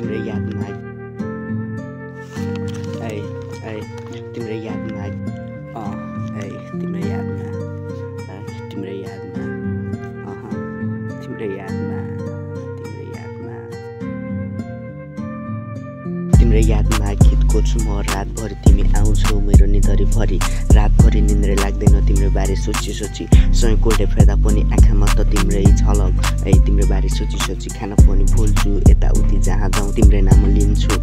तिम्रो यादमा ऐ ऐ तिम्रो यादमा ऐ तिम्रो यादमा तिम्रो यादमा तिम्रो यादमा तिम्रो यादमा गीत कोर्छु म रातभरि तिमी आउँछौ मेरो निधरी भरि रातभरि निन्द्रे लाग्दैन तिम्रो बारे सोची सोची सँगै कोल्टे फेर्दा पनि आँखामा त तिम्रै झलक तिम्रो बारे सोची सोची खान पनि भुल्छु यताउति जहाँ जाउँ तिम्रै नाम लिन्छु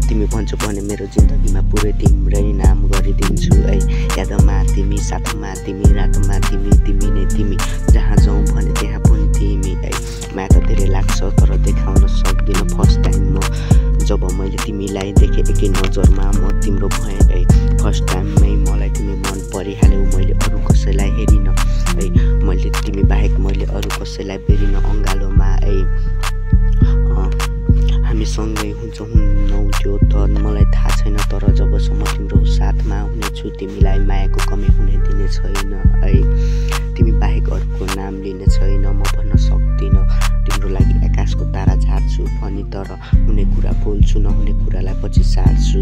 तिमी भन्छौ भने मेरो जिन्दगीमा पुरै तिम्रै नाम गरिदिन्छु यादमा तिमी साथमा तिमी रातमा तिमी तिमी नै तिमी जहाँ जाउँ भने त्यहाँ पनि तिमी माया त धेरै लाग्छ तर देखाउन सक्दिनँ फर्स्ट टाइम म जब मैले तिमीलाई देखेँ एकै नजरमा म तिम्रो भएँ फर्स्ट टाइममै मलाई तिमी मन परिहाल्यौ मैले अरू कसैलाई हेरिन मैले तिमी बाहेक मैले अरू कसैलाई बेरिन अँगालोमा हामी सँगै हुन्छ हुन्नौ त्यो त मलाई थाहा छैन तर जबसम्म तिम्रो साथमा हुनेछु तिमीलाई मायाको कमी हुने दिने छैन तिमी बाहेक अरूको नाम लिने छैन म भन्न सक्दिनँ तिम्रो लागि आकाशको तारा झार्छु भनी तर हुने कुरा बोल्छु नहुने कुरालाई पछि सार्छु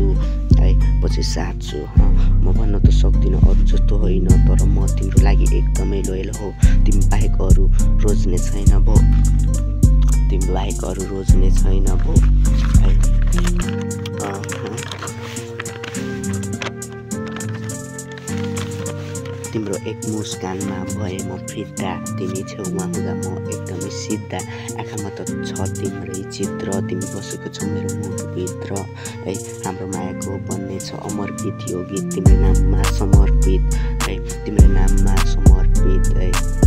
म भन्न त सक्दिनँ अरू जस्तो होइन तर म तिम्रो लागि एकदमै लोयल हो तिमी बाहेक अरू रोज्ने छैन भो तिमी बाहेक अरू रोज्ने छैन भो तिम्रो एक मुस्कानमा भए म फिदा तिमी छेउमा हुँदा म एकदमै सिधा आँखामा त छ तिम्रै चित्र तिमी बसेको छौ मेरो मुटुभित्र हाम्रो मायाको बन्ने छ अमर गीत यो गीत तिम्रो नाममा समर्पित तिम्रो नाममा समर्पित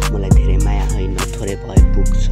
मलाई धेरै माया होइन थोरै भए पुग्छ